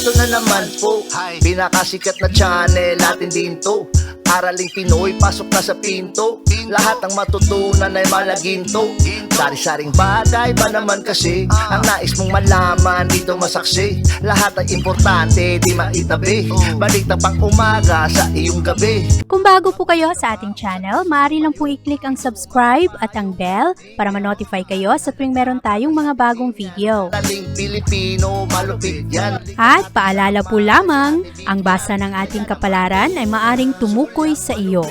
Eto na naman po, pinakasikat na channel natin din to. Araling Pinoy, pasok na sa pinto. Lahat ng matutunan ay malaginto. Sari-saring bagay ba naman kasi ang nais mong malaman dito masaksi. Lahat ay importante, di maitabi. Balik na pang umaga sa iyong gabi. Kung bago po kayo sa ating channel, maaari lang po i-click ang subscribe at ang bell para ma-notify kayo sa tuwing meron tayong mga bagong video. Dating Pilipino, malupit yan. At paalala po lamang, ang basa ng ating kapalaran ay maaring tumukoy sa iyo.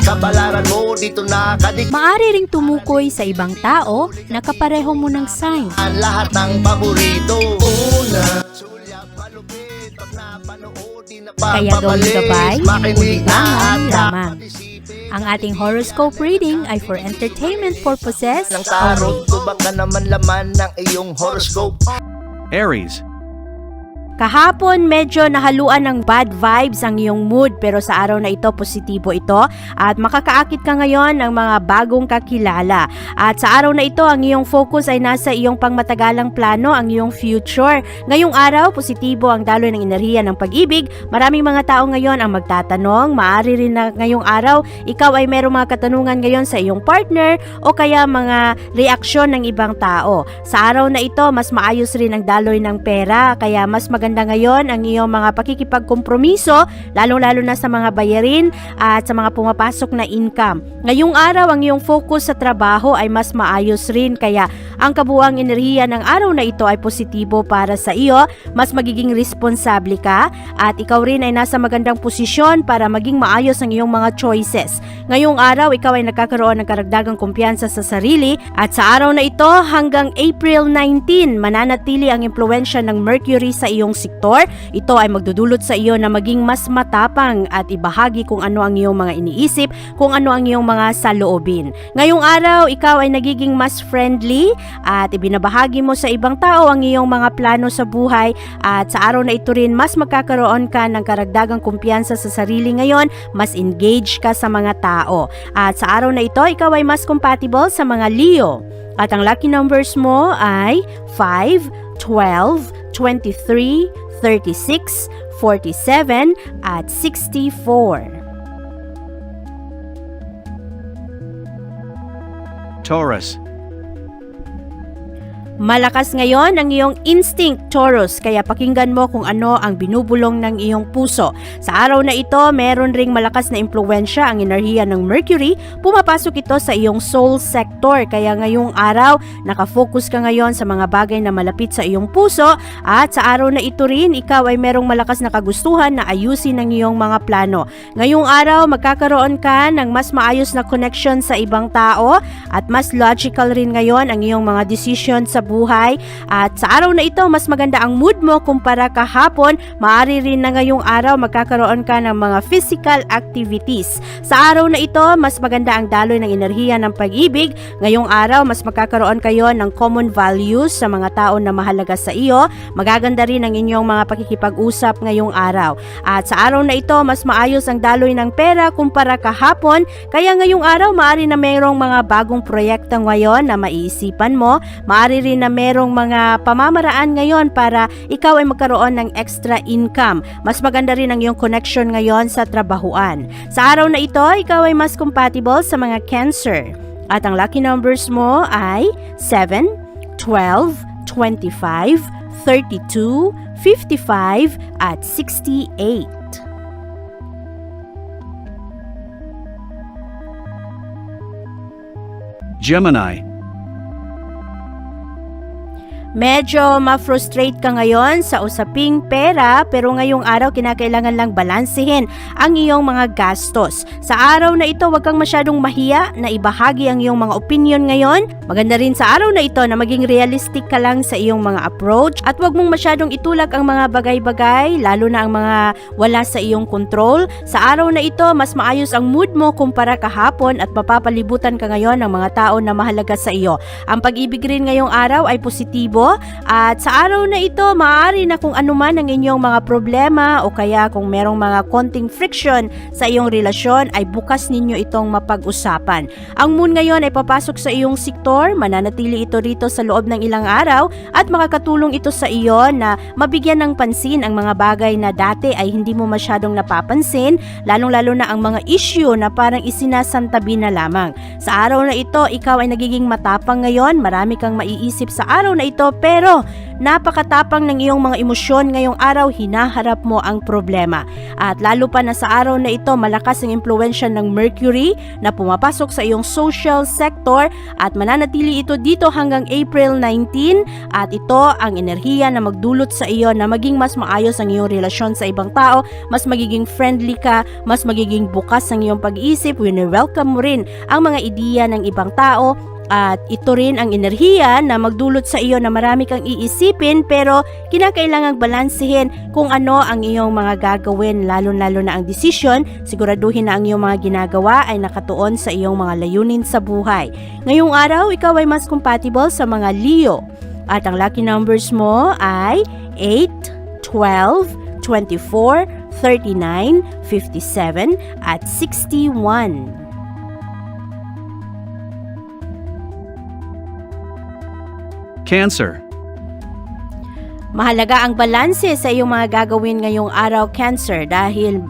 Kapalaran mo dito nakadik. Maaari ring tumukoy sa ibang tao na kapareho mo ng sign. Lahat ng paborito. Una, sulyap, malupit. Pag napanood, di na Kaya gawin gabay, makinig ulilangan na lamang. Ang ating horoscope reading ay for entertainment purposes ng tarot. only. Tubak ka naman laman ng iyong horoscope. Aries. Kahapon medyo nahaluan ng bad vibes ang iyong mood, pero sa araw na ito positibo ito at makakaakit ka ngayon ng mga bagong kakilala. At sa araw na ito ang iyong focus ay nasa iyong pangmatagalang plano, ang iyong future. Ngayong araw positibo ang daloy ng enerhiya ng pag-ibig. Maraming mga tao ngayon ang magtatanong. Maaari rin na ngayong araw ikaw ay merong mga katanungan ngayon sa iyong partner o kaya mga reaksyon ng ibang tao. Sa araw na ito mas maayos rin ang daloy ng pera, kaya mas maganda ngayon ang iyong mga pakikipagkompromiso, lalong-lalo na sa mga bayarin at sa mga pumapasok na income. Ngayong araw, ang iyong focus sa trabaho ay mas maayos rin, kaya ang kabuuang enerhiya ng araw na ito ay positibo para sa iyo. Mas magiging responsable ka at ikaw rin ay nasa magandang posisyon para maging maayos ang iyong mga choices. Ngayong araw, ikaw ay nagkakaroon ng karagdagang kumpiyansa sa sarili at sa araw na ito hanggang April 19, mananatili ang impluwensya ng Mercury sa iyong sektor. Ito ay magdudulot sa iyo na maging mas matapang at ibahagi kung ano ang iyong mga iniisip, kung ano ang iyong mga saloobin. Ngayong araw, ikaw ay nagiging mas friendly at ibinabahagi mo sa ibang tao ang iyong mga plano sa buhay, at sa araw na ito rin mas magkakaroon ka ng karagdagang kumpiyansa sa sarili ngayon, mas engaged ka sa mga tao. At sa araw na ito, ikaw ay mas compatible sa mga Leo. At ang lucky numbers mo ay 5, 12, 23, 36, 47, at 64. Taurus. Malakas ngayon ang iyong instinct, Taurus, kaya pakinggan mo kung ano ang binubulong ng iyong puso. Sa araw na ito, meron ring malakas na impluwensya ang enerhiya ng Mercury. Pumapasok ito sa iyong soul sector, kaya ngayong araw, nakafocus ka ngayon sa mga bagay na malapit sa iyong puso, at sa araw na ito rin, ikaw ay merong malakas na kagustuhan na ayusin ang iyong mga plano. Ngayong araw, magkakaroon ka ng mas maayos na connection sa ibang tao at mas logical rin ngayon ang iyong mga decision sa buhay. At sa araw na ito, mas maganda ang mood mo kumpara kahapon. Maaari rin na ngayong araw magkakaroon ka ng mga physical activities. Sa araw na ito, mas maganda ang daloy ng enerhiya ng pag-ibig. Ngayong araw, mas magkakaroon kayo ng common values sa mga tao na mahalaga sa iyo. Magaganda rin ang inyong mga pakikipag-usap ngayong araw. At sa araw na ito, mas maayos ang daloy ng pera kumpara kahapon. Kaya ngayong araw, maaari na mayroong mga bagong proyekto ngayon na maiisipan mo. Maaari rin na merong mga pamamaraan ngayon para ikaw ay magkaroon ng extra income. Mas maganda rin ang iyong connection ngayon sa trabahuan. Sa araw na ito, ikaw ay mas compatible sa mga Cancer. At ang lucky numbers mo ay 7, 12, 25, 32, 55, at 68. Gemini. Medyo ma-frustrate ka ngayon sa usaping pera, pero ngayong araw kinakailangan lang balansehin ang iyong mga gastos. Sa araw na ito, huwag kang masyadong mahiya na ibahagi ang iyong mga opinion ngayon. Maganda rin sa araw na ito na maging realistic ka lang sa iyong mga approach at huwag mong masyadong itulak ang mga bagay-bagay, lalo na ang mga wala sa iyong control. Sa araw na ito, mas maayos ang mood mo kumpara kahapon at mapapalibutan ka ngayon ng mga tao na mahalaga sa iyo. Ang pag-ibig rin ngayong araw ay positibo. positibo at sa araw na ito maaari na kung anuman ang inyong mga problema o kaya kung merong mga konting friction sa iyong relasyon ay bukas ninyo itong mapag-usapan. Ang moon ngayon ay papasok sa iyong sektor, mananatili ito rito sa loob ng ilang araw at makakatulong ito sa iyo na mabigyan ng pansin ang mga bagay na dati ay hindi mo masyadong napapansin, lalong-lalo na ang mga issue na parang isinasantabi na lamang. Sa araw na ito, ikaw ay nagiging matapang ngayon, marami kang maiisip sa araw na ito pero napakatapang ng iyong mga emosyon ngayong araw, hinaharap mo ang problema. At lalo pa na sa araw na ito, malakas ang impluwensya ng Mercury na pumapasok sa iyong social sector at mananatili ito dito hanggang April 19 at ito ang enerhiya na magdulot sa iyo na maging mas maayos ang iyong relasyon sa ibang tao, mas magiging friendly ka, mas magiging bukas ang iyong pag-iisip, wini-welcome mo rin ang mga ideya ng ibang tao at ito rin ang enerhiya na magdulot sa iyo na marami kang iisipin pero kinakailangang balansehin kung ano ang iyong mga gagawin, lalo-lalo na ang desisyon, siguraduhin na ang iyong mga ginagawa ay nakatuon sa iyong mga layunin sa buhay. Ngayong araw, ikaw ay mas compatible sa mga Leo at ang lucky numbers mo ay 8, 12, 24, 39, 57 at 61. Cancer. Mahalaga ang balanse sa iyong mga gagawin ngayong araw, Cancer, dahil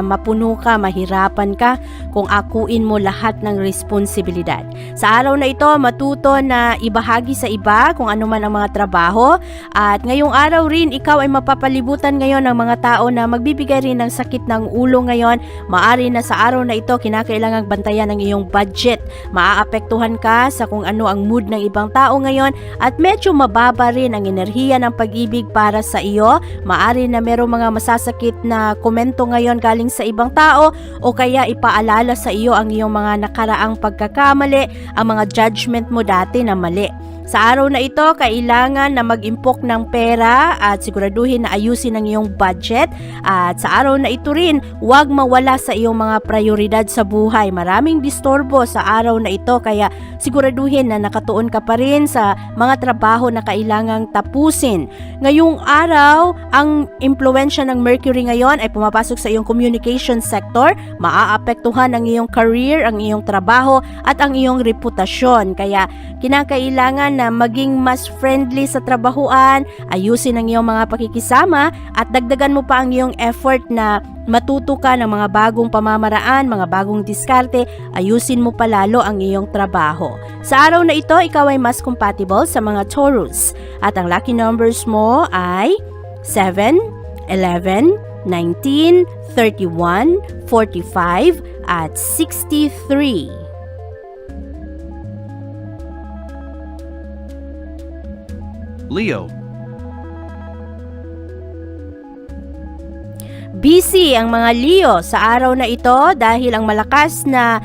mapuno ka, mahirapan ka kung akuin mo lahat ng responsibilidad. Sa araw na ito, matuto na ibahagi sa iba kung ano man ang mga trabaho at ngayong araw rin, ikaw ay mapapalibutan ngayon ng mga tao na magbibigay rin ng sakit ng ulo ngayon. Maari na sa araw na ito, kinakailangang bantayan ang iyong budget. Maaapektuhan ka sa kung ano ang mood ng ibang tao ngayon at medyo mababa rin ang enerhiya ng pag-ibig para sa iyo. Maari na merong mga masasakit na komento ngayon galing sa ibang tao o kaya ipaalala sa iyo ang iyong mga nakaraang pagkakamali, ang mga judgment mo dati na mali. Sa araw na ito, kailangan na mag-impok ng pera at siguraduhin na ayusin ang iyong budget. At sa araw na ito rin, huwag mawala sa iyong mga prioridad sa buhay. Maraming disturbo sa araw na ito kaya siguraduhin na nakatuon ka pa rin sa mga trabaho na kailangang tapusin. Ngayong araw, ang impluwensya ng Mercury ngayon ay pumapasok sa iyong communication sector. Maaapektuhan ang iyong career, ang iyong trabaho at ang iyong reputasyon. Kaya kinakailangan na maging mas friendly sa trabahuan, ayusin ang iyong mga pakikisama at dagdagan mo pa ang iyong effort na matuto ka ng mga bagong pamamaraan, mga bagong diskarte, ayusin mo pa lalo ang iyong trabaho. Sa araw na ito, ikaw ay mas compatible sa mga Taurus at ang lucky numbers mo ay 7, 11, 19, 31, 45 at 63. Leo. Busy ang mga Leo sa araw na ito dahil ang malakas na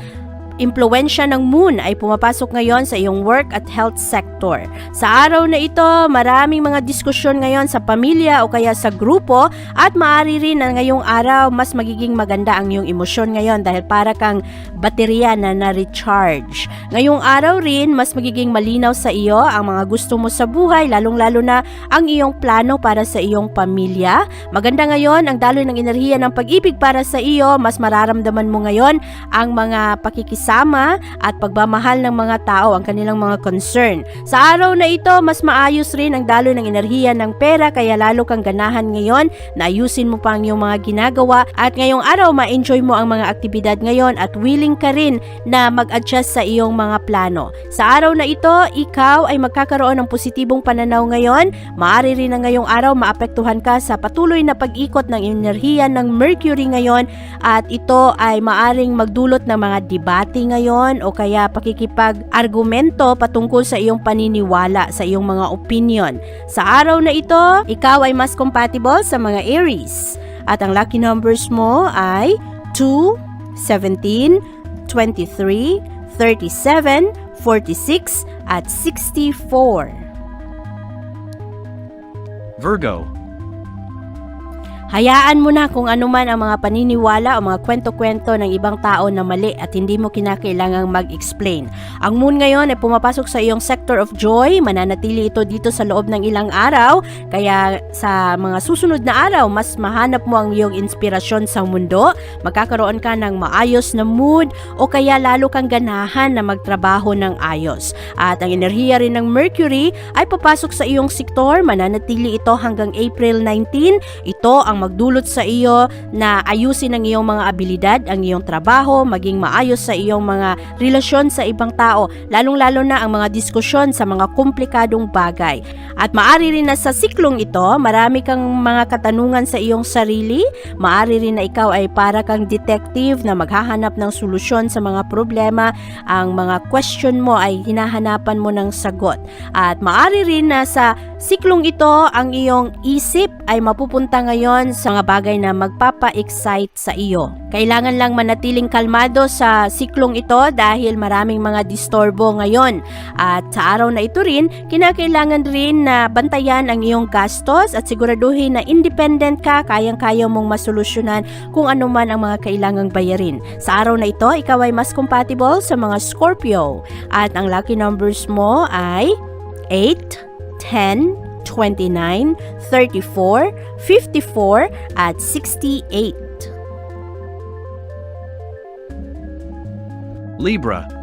impluwensya ng moon ay pumapasok ngayon sa iyong work at health sector. Sa araw na ito, maraming mga diskusyon ngayon sa pamilya o kaya sa grupo at maaari rin na ngayong araw mas magiging maganda ang iyong emosyon ngayon dahil para kang baterya na na-recharge. Ngayong araw rin, mas magiging malinaw sa iyo ang mga gusto mo sa buhay, lalong-lalo na ang iyong plano para sa iyong pamilya. Maganda ngayon ang daloy ng enerhiya ng pag-ibig para sa iyo, mas mararamdaman mo ngayon ang mga pakikisama at pagmamahal ng mga tao, ang kanilang mga concern. Sa araw na ito, mas maayos rin ang daloy ng enerhiya ng pera kaya lalo kang ganahan ngayon na ayusin mo pa ang iyong mga ginagawa at ngayong araw ma-enjoy mo ang mga aktibidad ngayon at willing ka rin na mag-adjust sa iyong mga plano. Sa araw na ito, ikaw ay magkakaroon ng positibong pananaw ngayon. Maaari rin na ngayong araw maapektuhan ka sa patuloy na pag-ikot ng enerhiya ng Mercury ngayon at ito ay maaring magdulot ng mga debate ngayon o kaya pakikipag-argumento patungkol sa iyong paniniwala, sa iyong mga opinion. Sa araw na ito, ikaw ay mas compatible sa mga Aries. At ang lucky numbers mo ay 2, 17, 23, 37, 46 at 64. Virgo. Hayaan mo na kung ano man ang mga paniniwala o mga kwento-kwento ng ibang tao na mali at hindi mo kinakailangang mag-explain. Ang moon ngayon ay pumapasok sa iyong sector of joy, mananatili ito dito sa loob ng ilang araw, kaya sa mga susunod na araw, mas mahanap mo ang iyong inspirasyon sa mundo, magkakaroon ka ng maayos na mood o kaya lalo kang ganahan na magtrabaho ng ayos. At ang enerhiya rin ng Mercury ay papasok sa iyong sektor, mananatili ito hanggang April 19. Ito ang magdulot sa iyo na ayusin ang iyong mga abilidad, ang iyong trabaho, maging maayos sa iyong mga relasyon sa ibang tao, lalong-lalo na ang mga diskusyon sa mga komplikadong bagay. At maari rin na sa siklong ito, marami kang mga katanungan sa iyong sarili, maari rin na ikaw ay para kang detective na maghahanap ng solusyon sa mga problema, ang mga question mo ay hinahanapan mo ng sagot. At maari rin na sa siklong ito, ang iyong isip ay mapupunta ngayon sa mga bagay na magpapa-excite sa iyo. Kailangan lang manatiling kalmado sa siklong ito dahil maraming mga disturbo ngayon. At sa araw na ito rin, kinakailangan rin na bantayan ang iyong gastos at siguraduhin na independent ka, kayang-kaya mong masolusyonan kung ano man ang mga kailangang bayarin. Sa araw na ito, ikaw ay mas compatible sa mga Scorpio. At ang lucky numbers mo ay 8, 10, 29, 34, 54, at 68. Libra.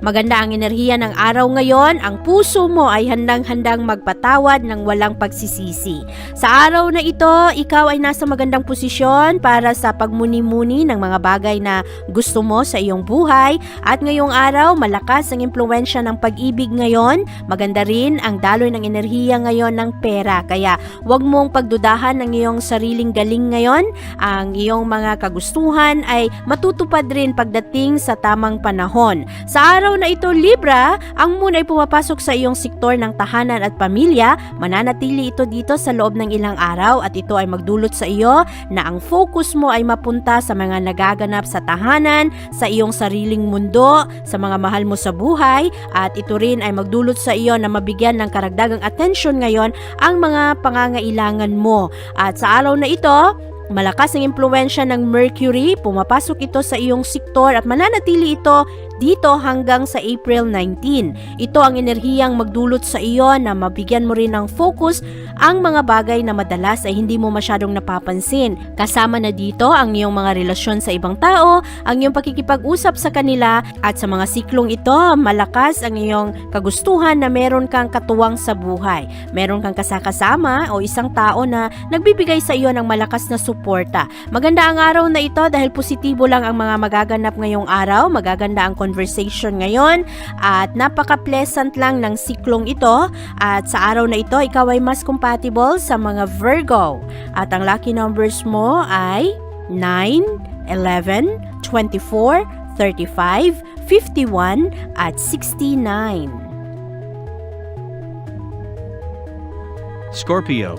Maganda ang enerhiya ng araw ngayon, ang puso mo ay handang-handang magpatawad ng walang pagsisisi. Sa araw na ito, ikaw ay nasa magandang posisyon para sa pagmuni-muni ng mga bagay na gusto mo sa iyong buhay. At ngayong araw, malakas ang impluwensya ng pag-ibig ngayon. Maganda rin ang daloy ng enerhiya ngayon ng pera. Kaya huwag mong pagdudahan ng iyong sariling galing ngayon. Ang iyong mga kagustuhan ay matutupad rin pagdating sa tamang panahon. Sa araw na ito, Libra, ang moon ay pumapasok sa iyong sektor ng tahanan at pamilya. Mananatili ito dito sa loob ng ilang araw at ito ay magdulot sa iyo na ang focus mo ay mapunta sa mga nagaganap sa tahanan, sa iyong sariling mundo, sa mga mahal mo sa buhay, at ito rin ay magdulot sa iyo na mabigyan ng karagdagang atensyon ngayon ang mga pangangailangan mo. At sa araw na ito, malakas ang impluwensya ng Mercury, pumapasok ito sa iyong sektor at mananatili ito dito hanggang sa April 19. Ito ang enerhiyang magdulot sa iyo na mabigyan mo rin ng focus ang mga bagay na madalas ay hindi mo masyadong napapansin. Kasama na dito ang iyong mga relasyon sa ibang tao, ang iyong pakikipag-usap sa kanila, at sa mga siklong ito, malakas ang iyong kagustuhan na meron kang katuwang sa buhay. Meron kang kasakasama o isang tao na nagbibigay sa iyo ng malakas na suporta. Maganda ang araw na ito dahil positibo lang ang mga magaganap ngayong araw, magaganda ang conversation ngayon at napaka-pleasant lang ng siklong ito. At sa araw na ito, ikaw ay mas compatible sa mga Virgo. At ang lucky numbers mo ay 9, 11, 24, 35, 51, at 69. Scorpio.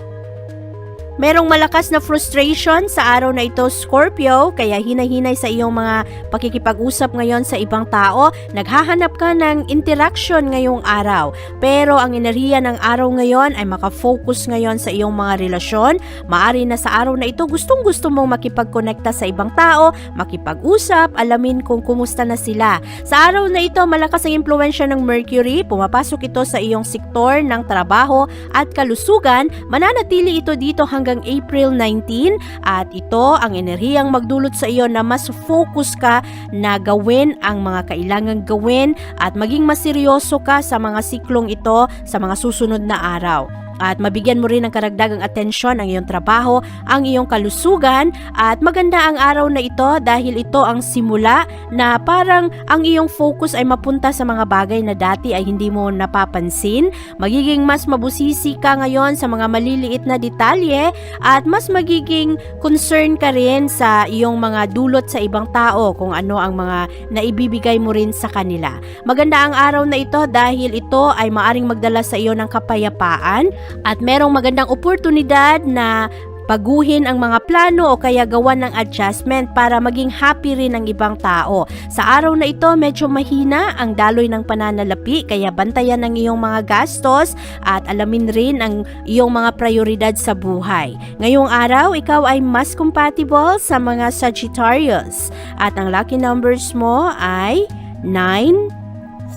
Merong malakas na frustration sa araw na ito, Scorpio, kaya hinay-hinay sa iyong mga pakikipag-usap ngayon sa ibang tao. Naghahanap ka ng interaction ngayong araw. Pero ang enerhiya ng araw ngayon ay makafocus ngayon sa iyong mga relasyon. Maari na sa araw na ito gustong-gusto mong makipag-konekta sa ibang tao, makipag-usap, alamin kung kumusta na sila. Sa araw na ito, malakas ang impluwensya ng Mercury. Pumapasok ito sa iyong sektor ng trabaho at kalusugan. Mananatili ito dito hanggang April 19 at ito ang enerhiyang magdulot sa iyo na mas focus ka na gawin ang mga kailangang gawin at maging maseryoso ka sa mga siklong ito sa mga susunod na araw. At mabigyan mo rin ng karagdagang atensyon ang iyong trabaho, ang iyong kalusugan, at maganda ang araw na ito dahil ito ang simula na parang ang iyong focus ay mapunta sa mga bagay na dati ay hindi mo napapansin. Magiging mas mabusisi ka ngayon sa mga maliliit na detalye at mas magiging concern ka rin sa iyong mga dulot sa ibang tao kung ano ang mga naibibigay mo rin sa kanila. Maganda ang araw na ito dahil ito ay maaring magdala sa iyo ng kapayapaan at merong magandang oportunidad na baguhin ang mga plano o kaya gawan ng adjustment para maging happy rin ang ibang tao. Sa araw na ito, medyo mahina ang daloy ng pananalapi kaya bantayan ang iyong mga gastos at alamin rin ang iyong mga prioridad sa buhay. Ngayong araw, ikaw ay mas compatible sa mga Sagittarius at ang lucky numbers mo ay 9,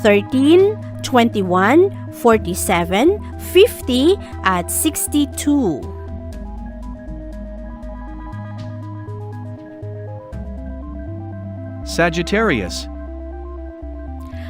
13, 21, 47, 50 at 62. Sagittarius.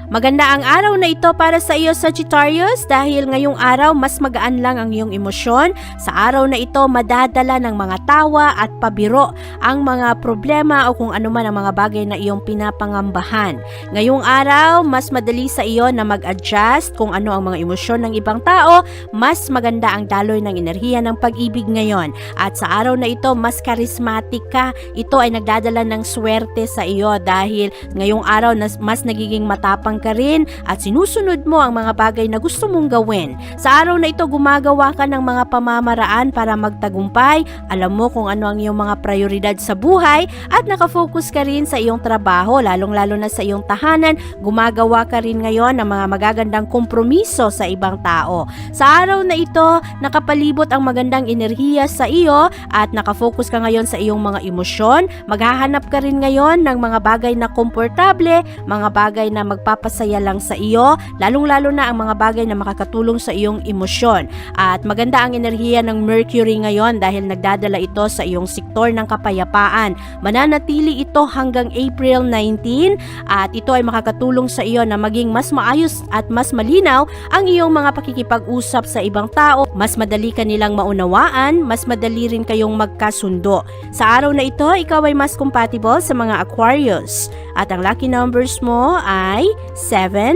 Maganda ang araw na ito para sa iyo, Sagittarius, dahil ngayong araw mas magaan lang ang iyong emosyon. Sa araw na ito, madadala ng mga tawa at pabiro ang mga problema o kung ano man ang mga bagay na iyong pinapangambahan. Ngayong araw, mas madali sa iyo na mag-adjust kung ano ang mga emosyon ng ibang tao. Mas maganda ang daloy ng enerhiya ng pag-ibig ngayon. At sa araw na ito, mas charismatic ka. Ito ay nagdadala ng swerte sa iyo dahil ngayong araw mas nagiging matapang ka rin at sinusunod mo ang mga bagay na gusto mong gawin. Sa araw na ito, gumagawa ka ng mga pamamaraan para magtagumpay. Alam mo kung ano ang iyong mga prioridad sa buhay at nakafocus ka rin sa iyong trabaho, lalong-lalo na sa iyong tahanan. Gumagawa ka rin ngayon ng mga magagandang kompromiso sa ibang tao. Sa araw na ito, nakapalibot ang magandang enerhiya sa iyo at nakafocus ka ngayon sa iyong mga emosyon. Maghahanap ka rin ngayon ng mga bagay na komportable, mga bagay na magpapasaya lang sa iyo, lalong-lalo na ang mga bagay na makakatulong sa iyong emosyon. At maganda ang enerhiya ng Mercury ngayon dahil nagdadala ito sa iyong sektor ng kapayapaan. Mananatili ito hanggang April 19 at ito ay makakatulong sa iyo na maging mas maayos at mas malinaw ang iyong mga pakikipag-usap sa ibang tao. Mas madali ka nilang maunawaan, mas madali rin kayong magkasundo. Sa araw na ito, ikaw ay mas compatible sa mga Aquarius. At ang lucky numbers mo ay 7,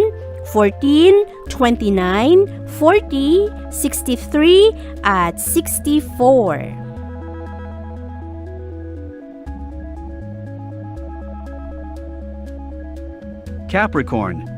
14, 29, 40, 63 at 64. Capricorn.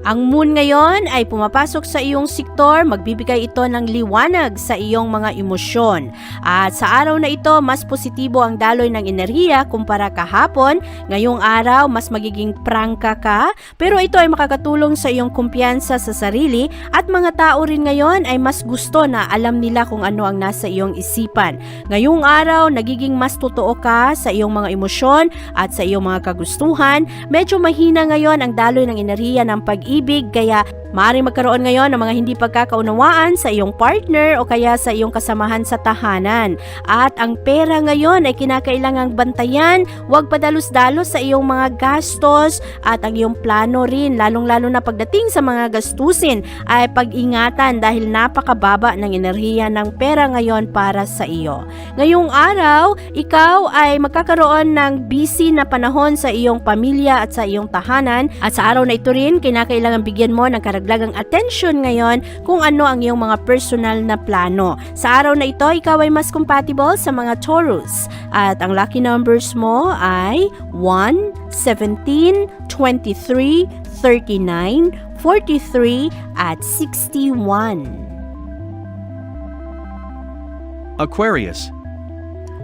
Ang moon ngayon ay pumapasok sa iyong sektor, magbibigay ito ng liwanag sa iyong mga emosyon. At sa araw na ito, mas positibo ang daloy ng enerhiya kumpara kahapon. Ngayong araw, mas magiging prangka ka, pero ito ay makakatulong sa iyong kumpiyansa sa sarili at mga tao rin ngayon ay mas gusto na alam nila kung ano ang nasa iyong isipan. Ngayong araw, nagiging mas totoo ka sa iyong mga emosyon at sa iyong mga kagustuhan. Medyo mahina ngayon ang daloy ng enerhiya ng pag-ibig, kaya maaaring magkaroon ngayon ng mga hindi pagkakaunawaan sa iyong partner o kaya sa iyong kasamahan sa tahanan. At ang pera ngayon ay kinakailangang bantayan, huwag padalos-dalos sa iyong mga gastos at ang iyong plano rin, lalong-lalo na pagdating sa mga gastusin ay pag-ingatan dahil napakababa ng enerhiya ng pera ngayon para sa iyo. Ngayong araw, ikaw ay magkakaroon ng busy na panahon sa iyong pamilya at sa iyong tahanan at sa araw na ito rin, kinakailangan bigyan mo ng karagdagang atensyon ngayon kung ano ang iyong mga personal na plano. Sa araw na ito, ikaw ay mas compatible sa mga Taurus. At ang lucky numbers mo ay 1, 17, 23, 39, 43 at 61. Aquarius.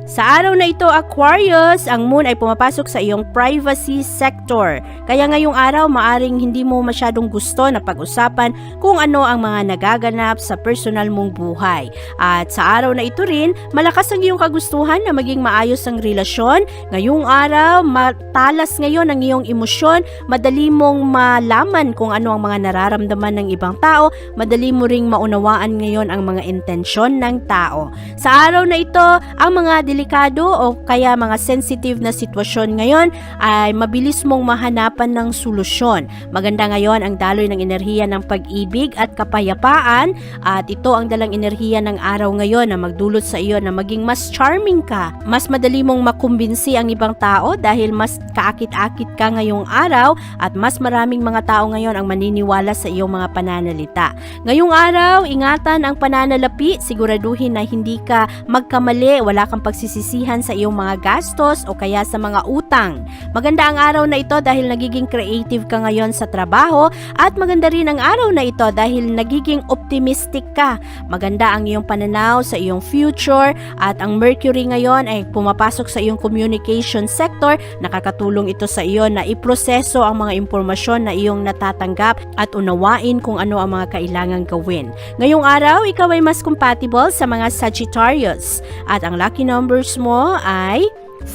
Sa araw na ito, Aquarius, ang moon ay pumapasok sa iyong privacy sector. Kaya ngayong araw, maaring hindi mo masyadong gusto na pag-usapan kung ano ang mga nagaganap sa personal mong buhay. At sa araw na ito rin, malakas ang iyong kagustuhan na maging maayos ang relasyon. Ngayong araw, matalas ngayon ang iyong emosyon, madali mong malaman kung ano ang mga nararamdaman ng ibang tao, madali mo ring maunawaan ngayon ang mga intensyon ng tao. Sa araw na ito, ang mga delikado o kaya mga sensitive na sitwasyon ngayon ay mabilis mong mahanapan ng solusyon. Maganda ngayon ang daloy ng enerhiya ng pag-ibig at kapayapaan at ito ang dalang enerhiya ng araw ngayon na magdulot sa iyo na maging mas charming ka. Mas madali mong makumbinsi ang ibang tao dahil mas kaakit-akit ka ngayong araw at mas maraming mga tao ngayon ang maniniwala sa iyong mga pananalita. Ngayong araw, ingatan ang pananalapi, siguraduhin na hindi ka magkamali, wala kang pagsisimula pagsisisihan sa iyong mga gastos o kaya sa mga utang. Maganda ang araw na ito dahil nagiging creative ka ngayon sa trabaho at maganda rin ang araw na ito dahil nagiging optimistic ka. Maganda ang iyong pananaw sa iyong future at ang Mercury ngayon ay pumapasok sa iyong communication sector. Nakakatulong ito sa iyo na iproseso ang mga impormasyon na iyong natatanggap at unawain kung ano ang mga kailangang gawin. Ngayong araw, ikaw ay mas compatible sa mga Sagittarius at ang lucky numbers mo ay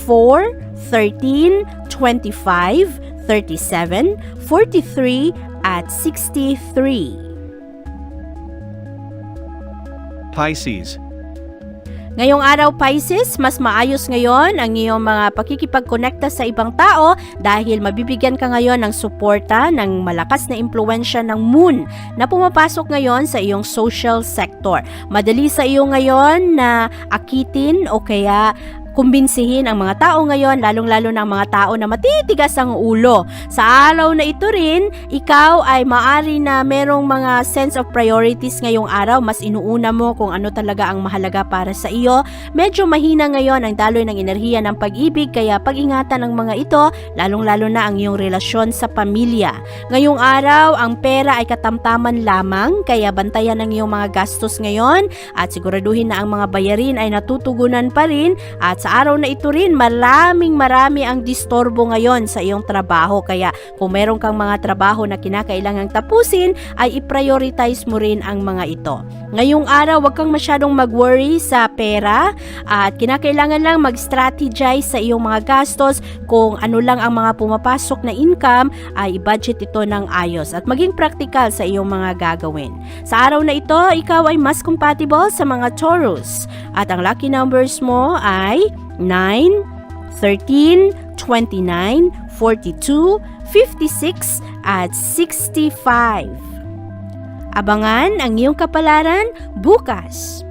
4, 13, 25, 37, 43 at 63. Pisces. Ngayong araw Pisces, mas maayos ngayon ang iyong mga pakikipagkonekta sa ibang tao dahil mabibigyan ka ngayon ng suporta ng malakas na impluensya ng moon na pumapasok ngayon sa iyong social sector. Madali sa iyo ngayon na akitin o kaya kumbinsihin ang mga tao ngayon, lalong-lalo ng mga tao na matitigas ang ulo. Sa araw na ito rin, ikaw ay maari na merong mga sense of priorities ngayong araw. Mas inuuna mo kung ano talaga ang mahalaga para sa iyo. Medyo mahina ngayon ang daloy ng enerhiya ng pag-ibig, kaya pag-ingatan ang mga ito, lalong-lalo na ang iyong relasyon sa pamilya. Ngayong araw, ang pera ay katamtaman lamang, kaya bantayan ang iyong mga gastos ngayon at siguraduhin na ang mga bayarin ay natutugunan pa rin. At sa araw na ito rin, marami ang distorbo ngayon sa iyong trabaho. Kaya kung meron kang mga trabaho na kinakailangang tapusin, ay i-prioritize mo rin ang mga ito. Ngayong araw, huwag kang masyadong mag-worry sa pera at kinakailangan lang mag-strategize sa iyong mga gastos. Kung ano lang ang mga pumapasok na income, ay i-budget ito ng ayos at maging practical sa iyong mga gagawin. Sa araw na ito, ikaw ay mas compatible sa mga Taurus at ang lucky numbers mo ay 9, 13, 29, 42, 56 at 65. Abangan ang iyong kapalaran bukas.